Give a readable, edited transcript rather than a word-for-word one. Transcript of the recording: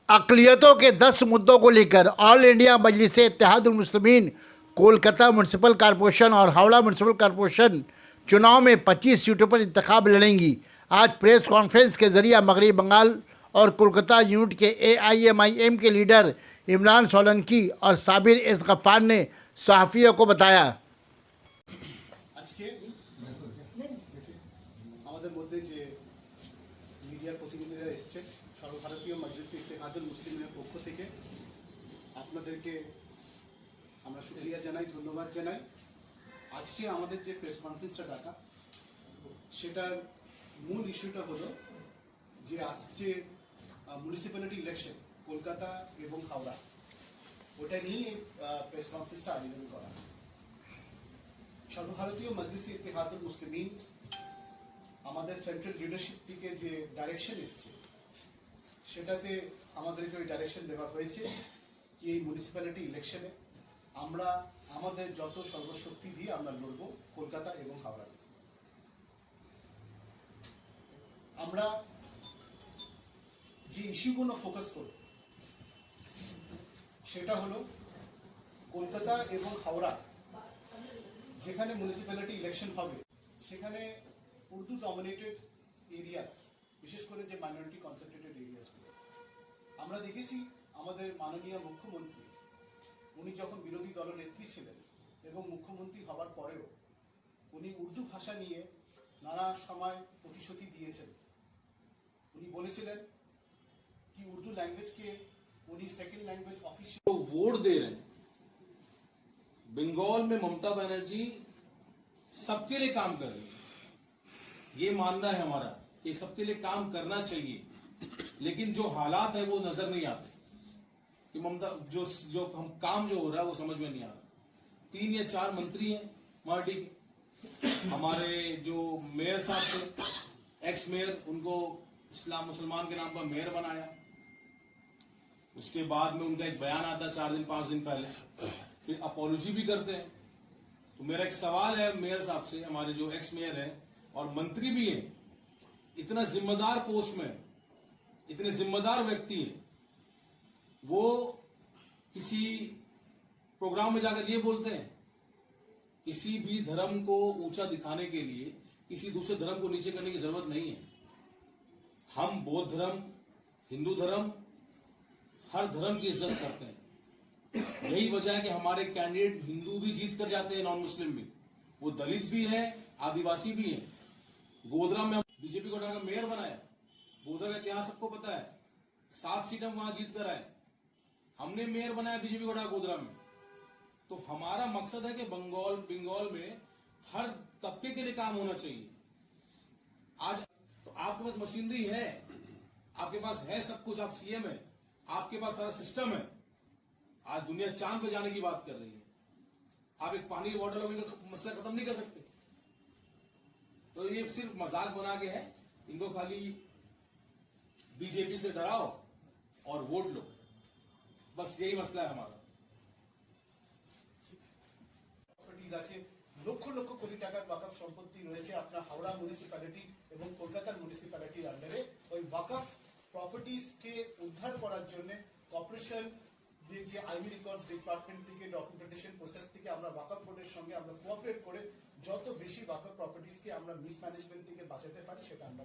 अक़लियतों के 10 मुद्दों को लेकर ऑल इंडिया मजलिस इत्तेहादुल मुस्लिमीन कोलकाता म्यूनसिपल कॉरपोरेशन और हावड़ा म्यूनसिपल कॉरपोरेशन चुनाव में 25 सीटों पर इंतखाब लड़ेंगी। आज प्रेस कॉन्फ्रेंस के जरिए मगरबी बंगाल और कोलकाता यूनिट के AIMIM के लीडर इमरान सोलंकी और साबिर एस गफ्फार ने सहाफ़ियों को बताया। আজকে আমাদের মধ্যে যে মিডিয়ার প্রতিনিধিরা এসেছেন সর্বভারতীয় মজলিস ইত্তেহাদুল মুসলিমের পক্ষ থেকে আপনাদেরকে আমরা শুকরিয়া জানাই, ধন্যবাদ জানাই। আজকে আমাদের যে প্রেস কনফারেন্সটা ডাকা সেটার মূল ইস্যুটা হলো যে আসছে মিউনিসিপ্যালিটি ইলেকশন কলকাতা এবং হাওড়া, ওটা নিয়ে প্রেস কনফারেন্সটা আয়োজন করা। সর্বভারতীয় মজলিস ইত্তেহাদুল মুসলিমিন আমাদের সেন্ট্রাল লিডারশিপ থেকে যে ডাইরেকশন এসছে সেটাতে আমাদেরকে ওই ডাইরেকশন দেওয়া হয়েছে কি এই মিউনিসিপ্যালিটি ইলেকশনে আমরা আমাদের যত সর্বশক্তি দিয়ে আমরা লড়ব কলকাতা এবং হাওড়াতে। আমরা যে ইস্যুগুলো ফোকাস করব সেটা হলো কলকাতা এবং হাওড়া যেখানে মিউনিসিপ্যালিটি ইলেকশন হবে সেখানে উর্দু ডমিনেটেড এরিয়াস, বিশেষ করে যে মাইনরিটি কনসেন্ট্রেটেড এরিয়াসগুলো আমরা দেখেছি আমাদের মাননীয় মুখ্যমন্ত্রী উনি যখন বিরোধী দলনেত্রী ছিলেন এবং মুখ্যমন্ত্রী হওয়ার পরেও উনি উর্দু ভাষা নিয়ে নানা সময় প্রতিশ্রুতি দিয়েছেন। উনি বলেছিলেন कि उर्दू लैंग्वेज के उन्हीं सेकंड लैंग्वेज ऑफिशियल तो वोट दे रहे हैं। बंगाल में ममता बनर्जी सबके लिए काम कर रही है, ये मानना है हमारा कि सबके लिए काम करना चाहिए, लेकिन जो हालात है वो नजर नहीं आते कि ममता जो हम काम जो हो रहा है वो समझ में नहीं आ रहा। 3 या 4 मंत्री हैं मराठी के, हमारे जो मेयर साहब थे एक्स मेयर, उनको इस्लाम मुसलमान के नाम पर मेयर बनाया, उसके बाद में उनका एक बयान आता 4 दिन 5 दिन पहले, फिर अपॉलॉजी भी करते हैं। तो मेरा एक सवाल है मेयर साहब से, हमारे जो एक्स मेयर हैं और मंत्री भी हैं, इतना जिम्मेदार पोस्ट में, इतने जिम्मेदार व्यक्ति हैं, वो किसी प्रोग्राम में जाकर ये बोलते हैं किसी भी धर्म को ऊंचा दिखाने के लिए किसी दूसरे धर्म को नीचे करने की जरूरत नहीं है। हम बौद्ध धर्म, हिंदू धर्म, हर धर्म की इज्जत करते हैं। यही वजह है कि हमारे कैंडिडेट हिंदू भी जीत कर जाते हैं, नॉन मुस्लिम भी, वो दलित भी है, आदिवासी भी है। गोधरा में बीजेपी को उठाकर मेयर बनाया, गोधरा का इतिहास सबको पता है, 7 सीट हम वहां जीत कर आए, हमने मेयर बनाया बीजेपी को उठाकर गोधरा में। तो हमारा मकसद है कि बंगाल में हर तबके के लिए काम होना चाहिए। आज तो आपके पास मशीनरी है, आपके पास है सब कुछ, आप सीएम है, आपके पास सारा सिस्टम है। आज दुनिया चांद पे जाने की बात कर रही है, आप एक पानी की बॉटल का मसला खत्म नहीं कर सकते। तो ये सिर्फ मजाक बना के है, इनको खाली बीजेपी से डराओ और वोट लो, बस यही मसला है हमारा। আছে লক্ষ লক্ষ কোটি টাকার ওয়াকফ সম্পত্তি রয়েছে আপনার হাওড়া মিউনিসিপ্যালিটি এবং কলকাতার মিউনিসিপ্যালিটির আন্ডারে। ওই ওয়াকফ প্রপার্টিজ কে উদ্ধার করার জন্য কর্পোরেশন যে আইনি রেকর্ডস ডিপার্টমেন্ট থেকে ডকুমেন্টেশন প্রসেস থেকে আমরা ওয়াকফ বোর্ডের সঙ্গে আমরা কোঅপারেট করে যত বেশি ওয়াকফ প্রপার্টিজ কে আমরা মিসম্যানেজমেন্ট থেকে বাঁচাতে পারি সেটা আমরা